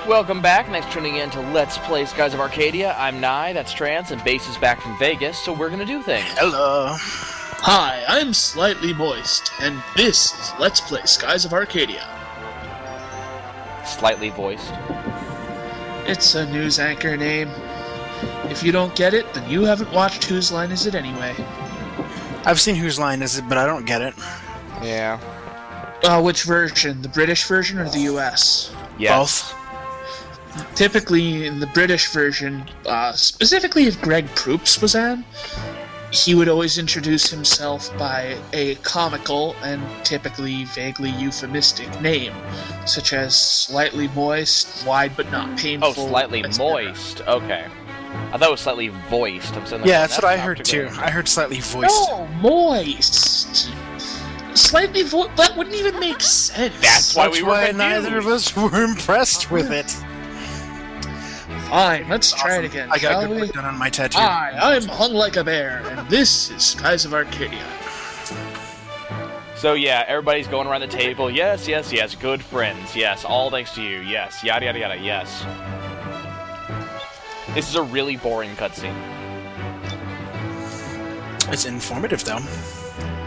Welcome back. Thanks for tuning in to Let's Play Skies of Arcadia. I'm Nye, that's Trance, and Base is back from Vegas, so we're gonna do things. Hello. Hi, I'm Slightly Moist, and this is Let's Play Skies of Arcadia. Slightly voiced. It's a news anchor name. If you don't get it, then you haven't watched Whose Line Is It Anyway. I've seen Whose Line Is It, but I don't get it. Yeah. Which version? The British version or the US? Yes. Both. Typically, in the British version, specifically if Greg Proops was on, he would always introduce himself by a comical and typically vaguely euphemistic name, such as Slightly Moist, Wide But Not Painful. Oh, Slightly Moist. Okay. I thought it was slightly voiced. I'm saying Yeah, that's what I heard too. I heard slightly voiced. No, moist. Slightly voiced. That wouldn't even make sense. That's why we were confused. Neither of us were impressed with it. Fine, let's try it again. I got shall good we? work done on my tattoo. Hi, I'm Hung Like a Bear, and this is Skies of Arcadia. So yeah, everybody's going around the table. Yes, yes, yes. Good friends. Yes, all thanks to you. Yes, yada yada yada. Yes. This is a really boring cutscene. It's informative though.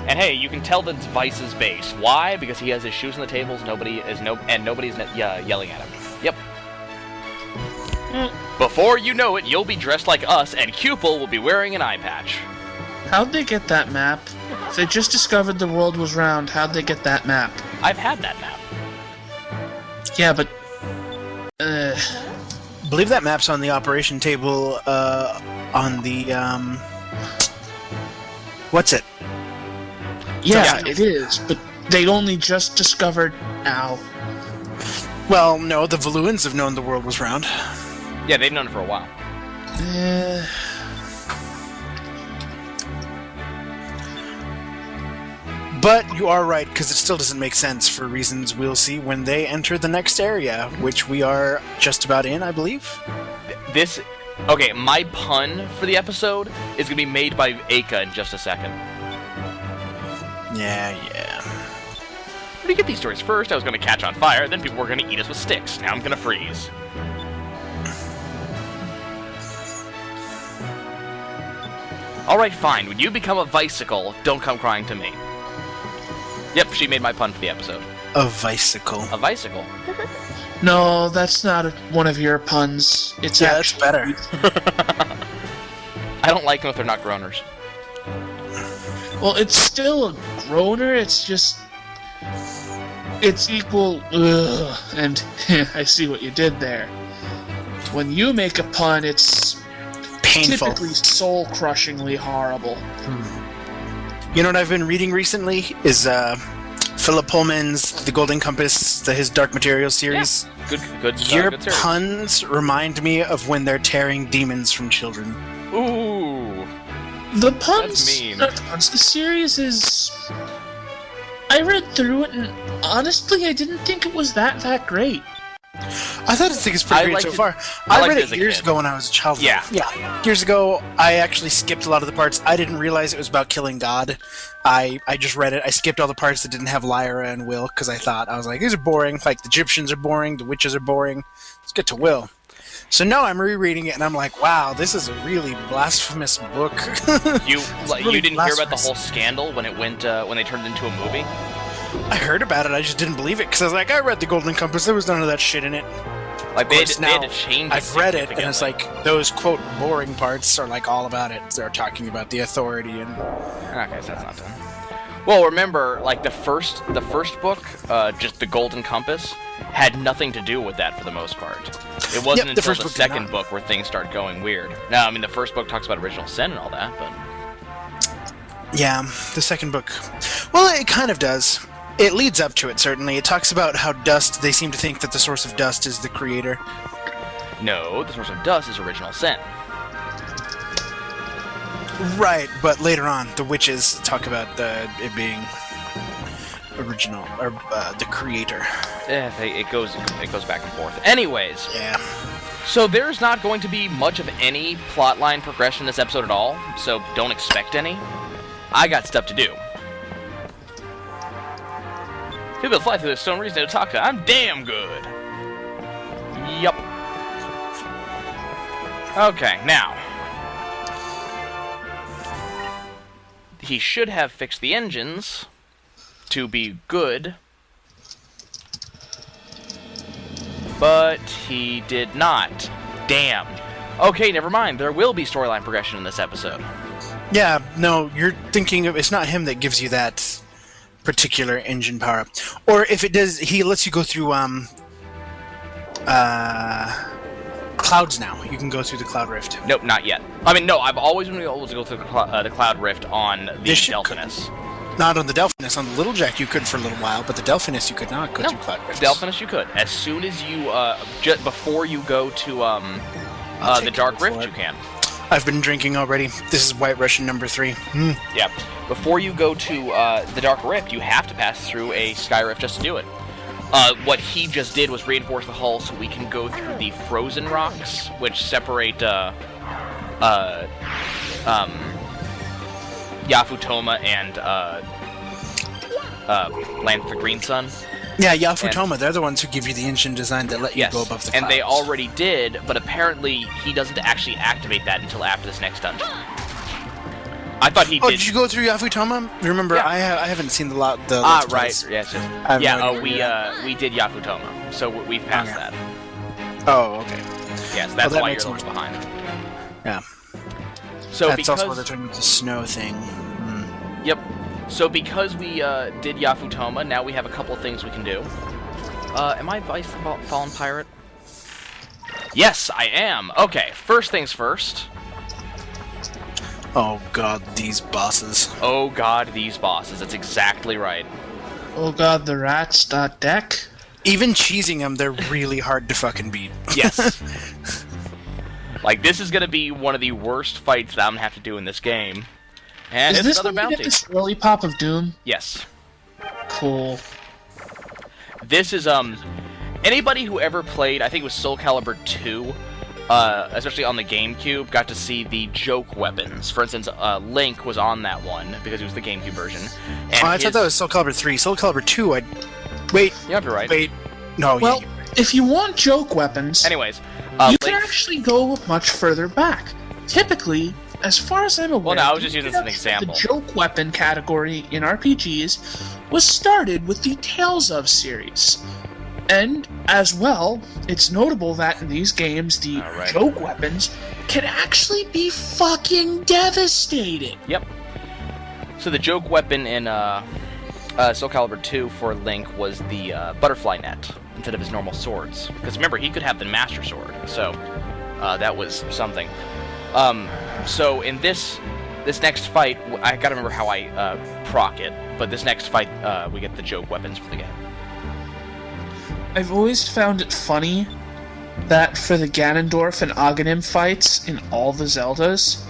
And hey, you can tell that it's Vice's base. Why? Because he has his shoes on the tables. Nobody's yelling at him. Yep. Before you know it, you'll be dressed like us, and Cupel will be wearing an eye patch. How'd they get that map? If they just discovered the world was round, how'd they get that map? I've had that map. Yeah, but... I believe that map's on the operation table, on the, What's it? Yeah, it is, but they only just discovered now. Well, no, the Valuans have known the world was round. Yeah, they've known it for a while. But you are right, because it still doesn't make sense for reasons we'll see when they enter the next area, which we are just about in, I believe. Okay, my pun for the episode is going to be made by Aka in just a second. Yeah. Where do you get these stories? First, I was going to catch on fire, then people were going to eat us with sticks. Now I'm going to freeze. Alright, fine. When you become a Vicicle, don't come crying to me. Yep, she made my pun for the episode. A Vicicle. A Vicicle. No, that's not one of your puns. It's that's better. I don't like them if they're not groaners. Well, it's still a groaner, it's just... It's equal... Ugh, and I see what you did there. When you make a pun, it's... Painful. Typically soul-crushingly horrible. You know what I've been reading recently? Is, Philip Pullman's The Golden Compass, his Dark Materials series. Yeah. Good Your good series. puns remind me of when they're tearing demons from children. Ooh. The puns... That's mean. Not the puns. The series is... I read through it, and honestly, I didn't think it was that great. I thought this thing is pretty great so far. I read it years ago when I was a child. Yeah. Years ago, I actually skipped a lot of the parts. I didn't realize it was about killing God. I just read it. I skipped all the parts that didn't have Lyra and Will, because I was like, these are boring. Like, the Egyptians are boring, the witches are boring. Let's get to Will. So now I'm rereading it, and I'm like, wow, this is a really blasphemous book. You didn't hear about the whole scandal when it went when they turned it into a movie? I heard about it, I just didn't believe it, because I was like, I read The Golden Compass, there was none of that shit in it. Like, they had to change it. I've read it, and it's like, those, quote, boring parts are like all about it. They're talking about the authority and... Okay, so that's not done. Well, remember, like, the first book, just The Golden Compass, had nothing to do with that for the most part. It wasn't until the second book where things started going weird. Now, I mean, the first book talks about original sin and all that, but... Yeah, the second book... Well, it kind of does. It leads up to it, certainly. It talks about how dust, they seem to think that the source of dust is the creator. No, the source of dust is original sin. Right, but later on, the witches talk about it being original, or the creator. It goes back and forth. Anyways. Yeah. So there's not going to be much of any plotline progression in this episode at all, so don't expect any. I got stuff to do. People fly through the stone reason to talk to. I'm damn good. Yup. Okay, now. He should have fixed the engines to be good. But he did not. Damn. Okay, never mind. There will be storyline progression in this episode. Yeah, no, you're thinking of... It's not him that gives you that particular engine power-up. Or if it does, he lets you go through, clouds now. You can go through the cloud rift. Nope, not yet. I mean, no, I've always been able to go through the cloud rift on the Delphinus. Not on the Delphinus. On the Little Jack you could for a little while, but the Delphinus you could not go through cloud rifts. Delphinus you could. As soon as you, just before you go to, the Dark Rift, you can. I've been drinking already. This is White Russian number 3. Yeah. Before you go to the Dark Rift, you have to pass through a Sky Rift just to do it. What he just did was reinforce the hull so we can go through the frozen rocks, which separate Yafutoma and Land of the Green Sun. Yeah, Yafutoma, they're the ones who give you the engine design that let you go above the clouds. And they already did, but apparently he doesn't actually activate that until after this next dungeon. I thought he did. Oh, did you go through Yafutoma? Remember, Yeah. I haven't seen the Let's right. Plays. Yes. We did Yafutoma, so we've passed that. Oh, okay. Yes, that's that why makes you're a little behind. Yeah. So That's because also why they're turning into snow thing. Yep. So because we did Yafutoma, now we have a couple of things we can do. Am I Vice the Fallen Pirate? Yes, I am. Okay, first things first. Oh god, these bosses. Oh god, these bosses. That's exactly right. Oh god, the rats. Deck. Even cheesing them, they're really hard to fucking beat. Yes. Like, this is gonna be one of the worst fights that I'm gonna have to do in this game. And Is it's this another when you bounty. get this early pop of Doom? Yes. Cool. This is, anybody who ever played, I think it was Soul Calibur 2, especially on the GameCube, got to see the joke weapons. For instance, Link was on that one, because it was the GameCube version. And I thought that was Soul Calibur 3. Soul Calibur 2, Wait. You might be right. Wait. No, Well, if you want joke weapons, Anyways, you can Link... actually go much further back. Typically, as far as I'm aware, Well, no, I was just using this as an example. The joke weapon category in RPGs was started with the Tales of series. And, as well, it's notable that in these games, the joke weapons can actually be fucking devastating. Yep. So the joke weapon in Soul Calibur 2 for Link was the butterfly net instead of his normal swords. Because remember, he could have the Master Sword, so that was something. So in this next fight, I gotta remember how I proc it, but this next fight, we get the joke weapons for the game. I've always found it funny that for the Ganondorf and Aghanim fights in all the Zeldas,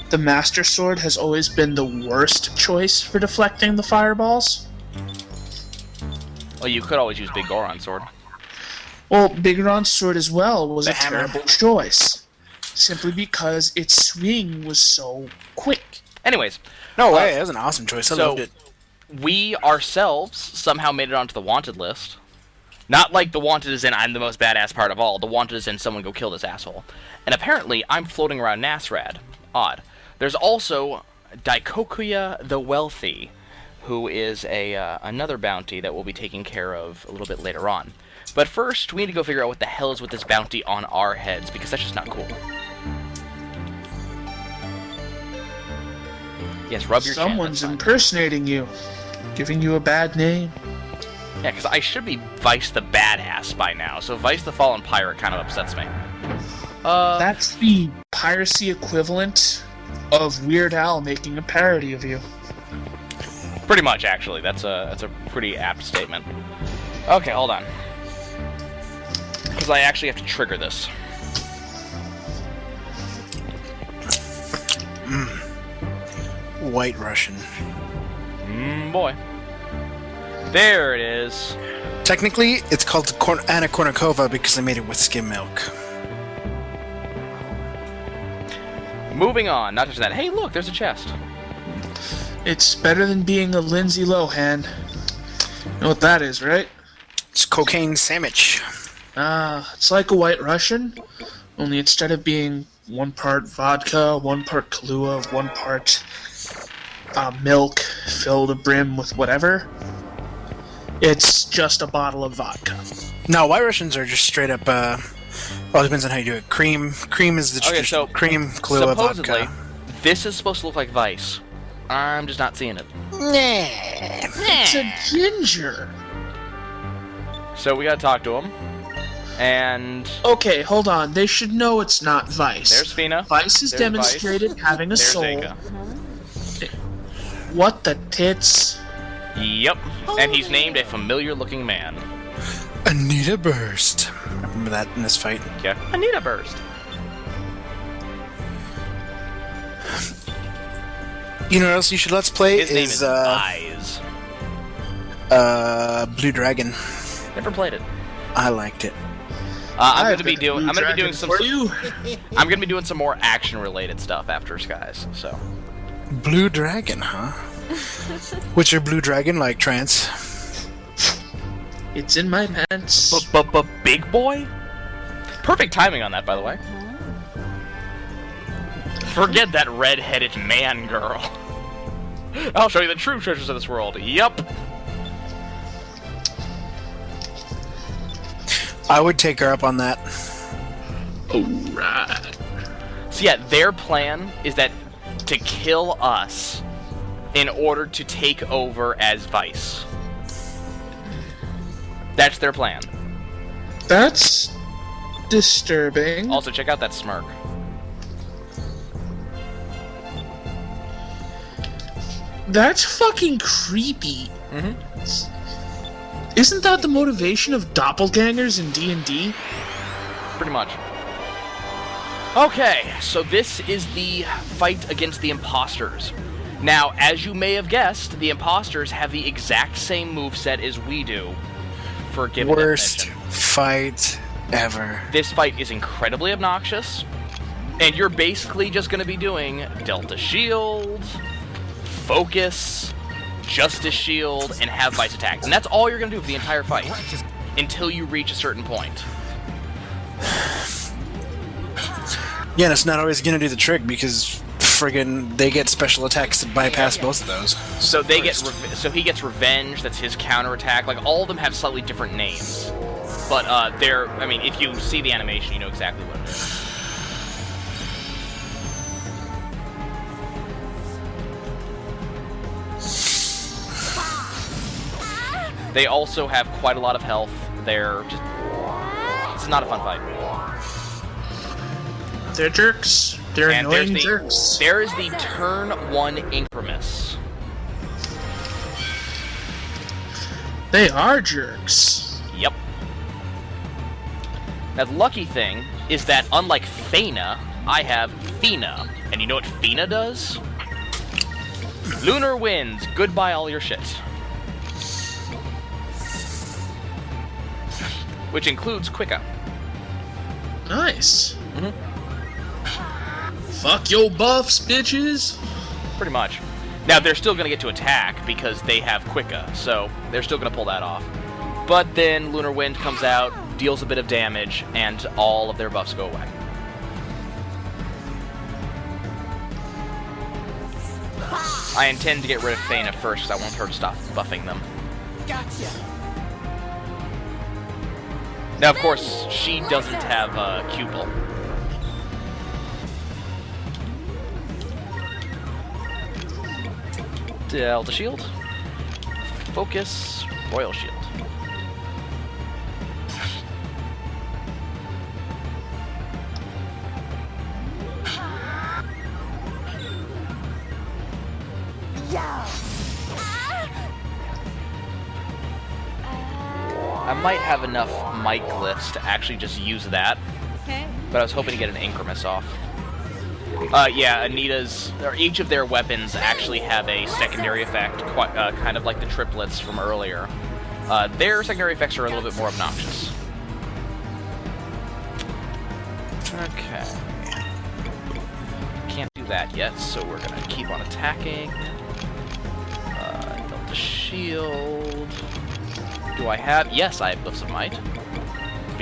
the Master Sword has always been the worst choice for deflecting the fireballs. Well, you could always use Big Goron's sword. Well, Big Ron's sword as well was The a hammer. terrible choice, simply because its swing was so quick. Anyways, No way, that was an awesome choice. I loved it. We ourselves somehow made it onto the wanted list. Not like the wanted is in I'm the most badass part of all. The wanted is in someone go kill this asshole. And apparently, I'm floating around Nasrad. Odd. There's also Daikokuya the Wealthy, who is another bounty that we'll be taking care of a little bit later on. But first, we need to go figure out what the hell is with this bounty on our heads, because that's just not cool. Yes, rub your chin, Someone's that's fine. impersonating you, giving you a bad name. Yeah, because I should be Vice the Badass by now, so Vice the Fallen Pirate kind of upsets me. That's the piracy equivalent of Weird Al making a parody of you. Pretty much, actually. That's a pretty apt statement. Okay, hold on. Because I actually have to trigger this. White Russian. Boy. There it is. Technically, it's called Anna Kournikova because I made it with skim milk. Moving on. Not just that. Hey, look, there's a chest. It's better than being a Lindsay Lohan. You know what that is, right? It's cocaine sandwich. It's like a White Russian, only instead of being 1 part vodka, 1 part Kahlua, 1 part milk filled to brim with whatever, it's just a bottle of vodka. No, White Russians are just straight up. Well, it depends on how you do it. Cream is the traditional. Cream, Kahlua, supposedly, vodka. this is supposed to look like Vice. I'm just not seeing it. It's a ginger. So we gotta talk to him. And Okay, hold on. They should know it's not Vice. there's Fina. Vice has There's demonstrated having a There's soul. Aka. What the tits? Yep. And he's named a familiar-looking man. Anita Burst. I remember that in this fight. Yeah. Anita Burst. You know what else you should let's play? His name is Eyes. Blue Dragon. Never played it. I liked it. I'm gonna be doing some. for you. I'm gonna be doing some more action-related stuff after Skies. So. Blue Dragon, huh? What's your Blue Dragon like, Trance? It's in my pants. But big boy? Perfect timing on that, by the way. Forget that red-headed man girl. I'll show you the true treasures of this world. Yup. I would take her up on that. Alright. So yeah, their plan is that to kill us in order to take over as Vice. That's their plan. That's disturbing. Also, check out that smirk. That's fucking creepy. Isn't that the motivation of doppelgangers in D&D? Pretty much. Okay, so this is the fight against the Impostors. Now, as you may have guessed, the Impostors have the exact same moveset as we do. For given Worst definition. fight ever. This fight is incredibly obnoxious, and you're basically just going to be doing Delta Shield, Focus, Justice Shield, and have Vice attack. And that's all you're going to do for the entire fight, until you reach a certain point. Yeah, and it's not always going to do the trick, because friggin' they get special attacks to bypass both of those. So they get, so he gets Revenge. That's his counterattack. Like all of them have slightly different names, but they're. I mean, if you see the animation, you know exactly what it is. They also have quite a lot of health. They're just. It's not a fun fight. They're jerks. They're And annoying jerks. There is the turn 1 Incremus. They are jerks. Yep. Now the lucky thing is that unlike Fena, I have Fina. And you know what Fina does? Lunar Winds, goodbye all your shit. Which includes Quicka. Nice. Fuck your buffs, bitches. Pretty much. Now they're still going to get to attack because they have Quicka, so they're still going to pull that off. But then Lunar Wind comes out, deals a bit of damage, and all of their buffs go away. I intend to get rid of Fena first because I want her to stop buffing them. Gotcha. Now, of course, she doesn't have Cupel. Delta Shield. Focus. Royal Shield. I might have enough might glyphs to actually just use that, Okay. but I was hoping to get an Incremus off. Yeah, Anita's, or each of their weapons actually have a secondary effect, quite, kind of like the triplets from earlier. Their secondary effects are a little bit more obnoxious. Okay. Can't do that yet, so we're gonna keep on attacking. Delta Shield. Do I have? Yes, I have Glyphs of Might.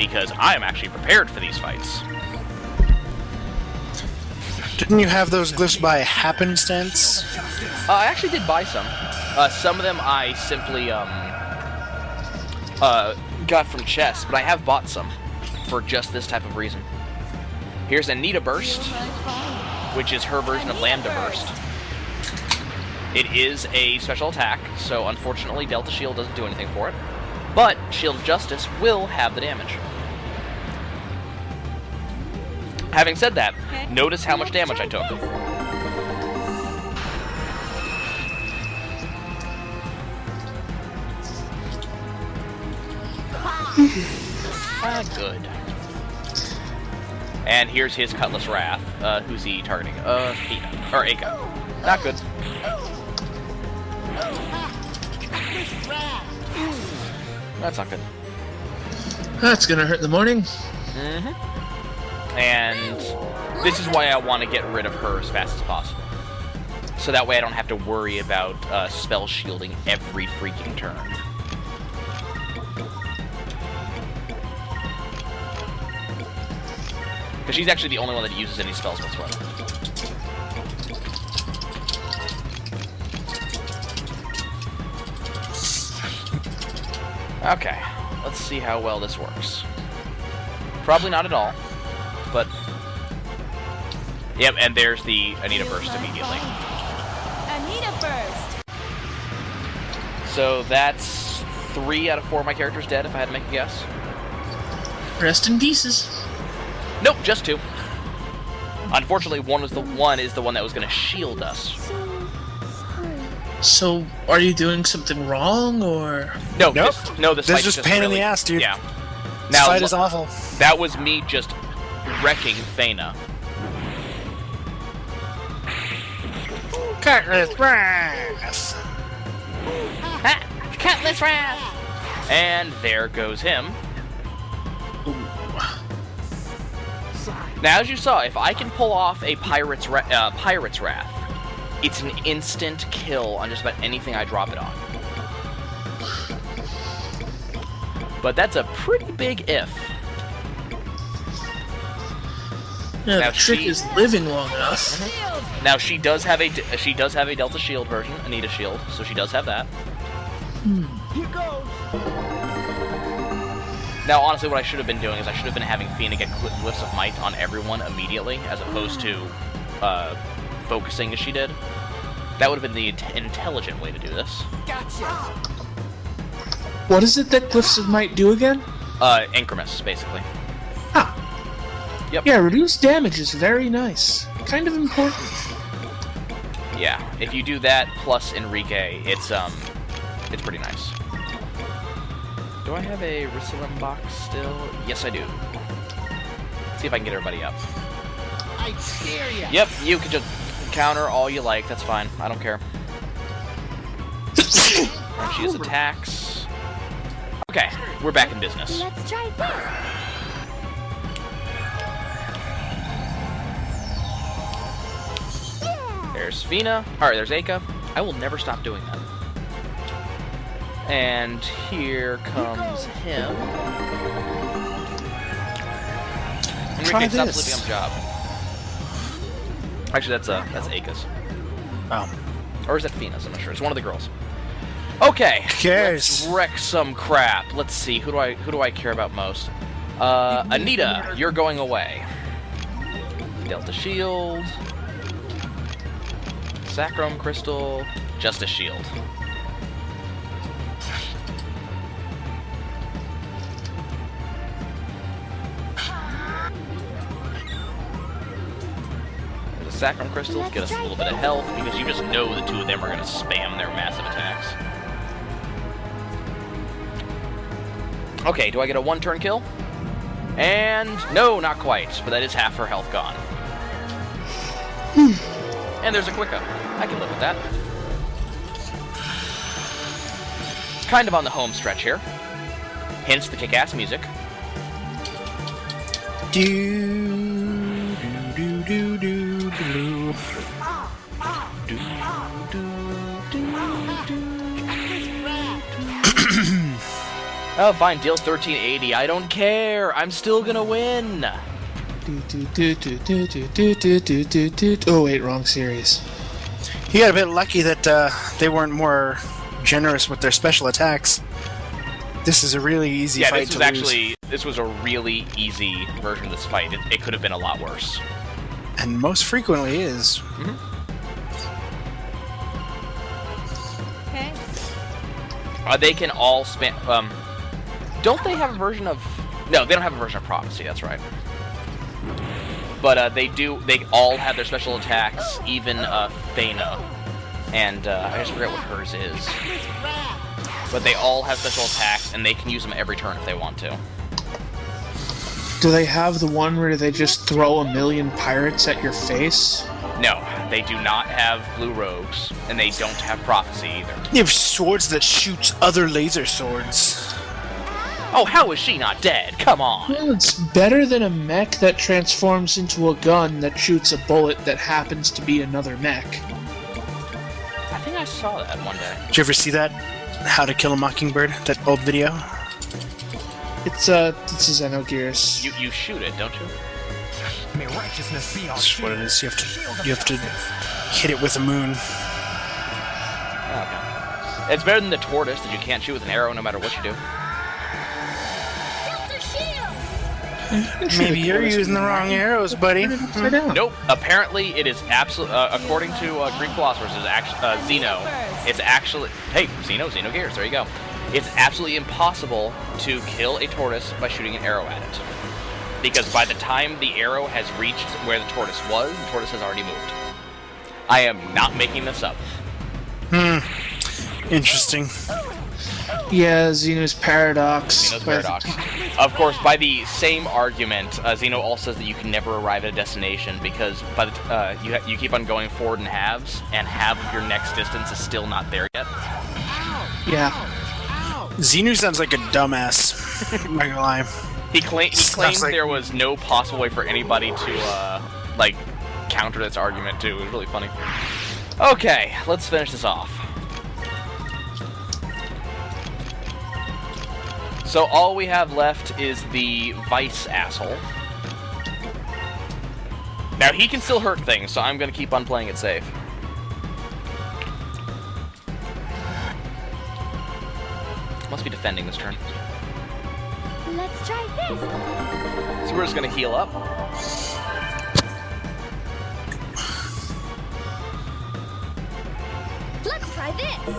because I am actually prepared for these fights. Didn't you have those glyphs by happenstance? I actually did buy some. Some of them I simply got from chests, but I have bought some for just this type of reason. Here's Anita Burst, which is her version of Lambda Burst. It is a special attack, so unfortunately Delta Shield doesn't do anything for it. But Shield of Justice will have the damage. Having said that, notice how much damage I took. Good. And here's his Cutlass Wrath. Who's he targeting? Fina. Or Aka. Not good. That's not good. That's gonna hurt in the morning. Mm-hmm. And this is why I want to get rid of her as fast as possible. So that way I don't have to worry about spell shielding every freaking turn. Because she's actually the only one that uses any spells whatsoever. Okay, let's see how well this works. Probably not at all, but... Yep, and there's the Anita Burst immediately. Anita Burst! So that's 3 out of 4 of my characters dead, if I had to make a guess. Rest in pieces. Nope, just 2. Unfortunately, one is the one that was going to shield us. So, are you doing something wrong, or...? No, Nope. this This fight's is just pain in really, the ass, dude. Yeah. This fight is awful. That was me just wrecking Thana. Cutlass Wrath! Ha! Cutlass Wrath! And there goes him. Now, as you saw, if I can pull off a Pirate's Wrath, it's an instant kill on just about anything I drop it on. But that's a pretty big if. Yeah, Now the trick is living long enough. Now she does have a Delta Shield version, Anita Shield, so she does have that. Here goes! Now, honestly, what I should have been doing is I should have been having Fina get Glyphs of Might on everyone immediately, as opposed to focusing as she did. That would have been the intelligent way to do this. Gotcha! What is it that Glyphs of Might do again? Incremus, basically. Ah. Yep. Yeah, reduced damage is very nice. Kind of important. Yeah, if you do that plus Enrique, it's pretty nice. Do I have a Rissalem box still? Yes, I do. Let's see if I can get everybody up. I dare ya! Yep, you can just counter all you like. That's fine. I don't care. And she has attacks. Okay, we're back in business. Let's try this! There's Fina. Alright, there's Aka. I will never stop doing that. And here comes him. Try Enrique, stop this. sleeping on the job. Actually, that's Aka's. Oh. Or is that Fina's? I'm not sure. It's one of the girls. Okay. cares? Let's wreck some crap. Let's see. Who do I care about most? Anita, you're going away. Delta Shield. Sacrum Crystal. Just a shield. The Sacrum Crystals get us a little bit of health because you just know the 2 of them are going to spam their massive attacks. Okay, do I get a 1-turn kill? And no, not quite, but that is half her health gone. And there's a quick up. I can live with that. Kind of on the home stretch here. Hence the kick-ass music. Do do do do do do. Oh, fine, deal 1380. I don't care. I'm still gonna win. Oh wait, wrong series. He got a bit lucky that they weren't more generous with their special attacks. This is a really easy fight to lose. This was a really easy version of this fight. It could have been a lot worse. And most frequently is. Mm-hmm. Okay. They can all spam. Don't they have a version of? No, they don't have a version of Prophecy. That's right. But they do. They all have their special attacks. Even Thena, and I just forget what hers is. But they all have special attacks, and they can use them every turn if they want to. Do they have the one where they just throw a million pirates at your face? No, they do not have blue rogues, and they don't have Prophecy either. They have swords that shoots other laser swords. Oh, how is she not dead? Come on! Well, it's better than a mech that transforms into a gun that shoots a bullet that happens to be another mech. I think I saw that one day. Did you ever see that? How to Kill a Mockingbird? That old video? It's a Xenogears. You shoot it, don't you? May righteousness be our That's what it shield. is. You have to hit it with a moon. Okay. It's better than the tortoise that you can't shoot with an arrow no matter what you do. Maybe you're using the wrong arrows, buddy. Nope. Apparently, it is absolute. According to Greek philosophers, it's actually Zeno. It's actually Xenogears. There you go. It's absolutely impossible to kill a tortoise by shooting an arrow at it, because by the time the arrow has reached where the tortoise has already moved. I am not making this up. Interesting. Yeah, Xeno's Paradox. Zeno's paradox. Of course, by the same argument, Zeno also says that you can never arrive at a destination because by the you keep on going forward in halves, and half of your next distance is still not there yet. Yeah. Xenu sounds like a dumbass. I'm not gonna lie. He claimed Sounds like- there was no possible way for anybody to like counter this argument too. It was really funny. Okay, let's finish this off. So all we have left is the Vice asshole. Now he can still hurt things, so I'm gonna keep on playing it safe. Must be defending this turn. Let's try this. So we're just gonna heal up. Let's try this.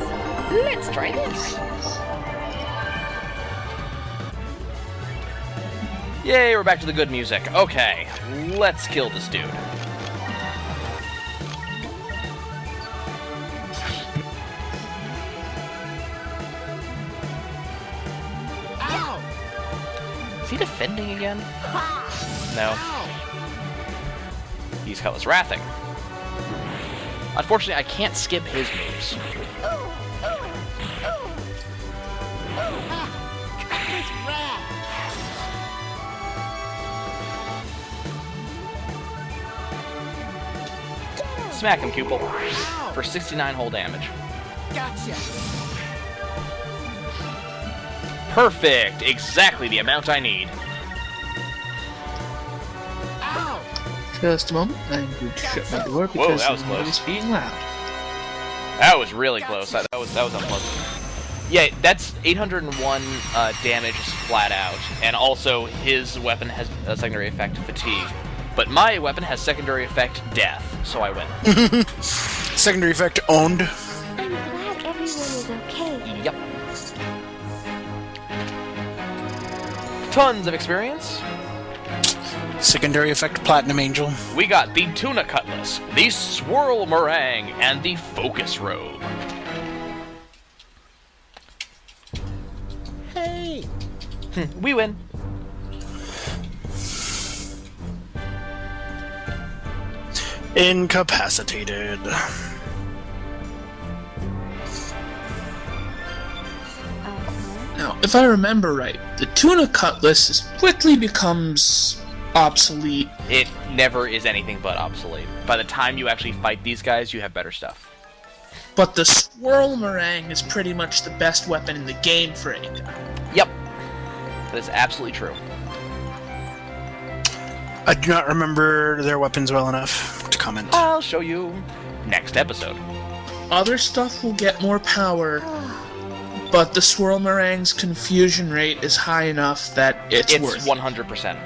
Let's try this. Yay, we're back to the good music. Okay, let's kill this dude. Is he defending again? No. He's Cutlass Wrathing. Unfortunately, I can't skip his moves. Smack him, Cupel, for 69 whole damage. Gotcha. Perfect! Exactly the amount I need. Just a moment. I'm going to shut my door because that was somebody's close. being loud. That was really close. That was unpleasant. Yeah, that's 801 damage flat out, and also his weapon has a secondary effect, fatigue. But my weapon has secondary effect, death, so I win. Secondary effect owned. I'm glad everyone is okay. Yep. Tons of experience. Secondary effect Platinum Angel. We got the Tuna Cutlass, the Swirl Meringue, and the Focus Robe. Hey. We win. Incapacitated. Now, if I remember right, the Tuna Cutlass quickly becomes obsolete. It never is anything but obsolete. By the time you actually fight these guys, you have better stuff. But the Swirl Meringue is pretty much the best weapon in the game for any guy. Yep. That is absolutely true. I do not remember their weapons well enough to comment. I'll show you next episode. Other stuff will get more power, but the Swirl Meringue's confusion rate is high enough that it's worth it. 100%.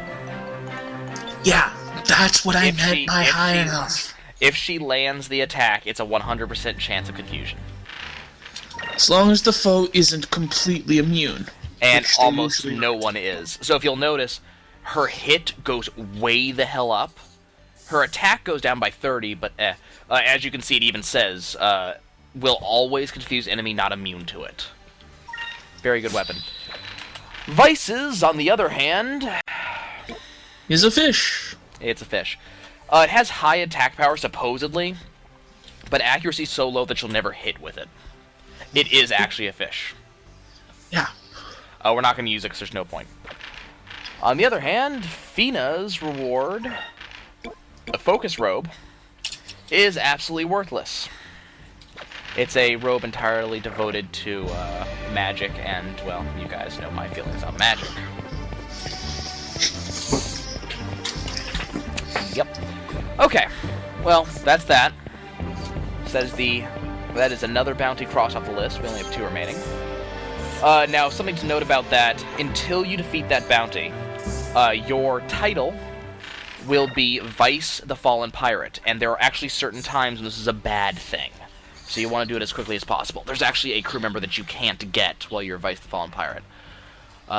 Yeah, that's what I meant by high enough. If she lands the attack, it's a 100% chance of confusion. As long as the foe isn't completely immune. And almost no one is. So if you'll notice, her hit goes way the hell up. Her attack goes down by 30, but as you can see, it even says, will always confuse enemy not immune to it. Very good weapon. Vices, on the other hand... is a fish. It's a fish. It has high attack power, supposedly, but accuracy so low that you'll never hit with it. It is actually a fish. Yeah. We're not going to use it because there's no point. On the other hand, Fina's reward, a focus robe, is absolutely worthless. It's a robe entirely devoted to magic, and, well, you guys know my feelings on magic. Yep. Okay. Well, that's that. So that is another bounty crossed off the list. We only have 2 remaining. Now, something to note about that, until you defeat that bounty, your title will be Vice the Fallen Pirate, and there are actually certain times when this is a bad thing. So you want to do it as quickly as possible. There's actually a crew member that you can't get while you're Vice the Fallen Pirate.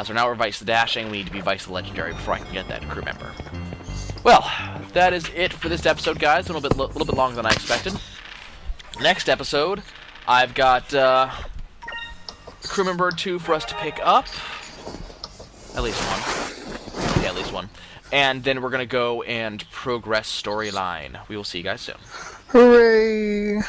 So now we're Vice the Dashing, we need to be Vice the Legendary before I can get that crew member. Well, that is it for this episode, guys. A little bit longer than I expected. Next episode, I've got crew member 2 for us to pick up. At least one. Yeah, at least one. And then we're going to go and progress storyline. We will see you guys soon. Hooray!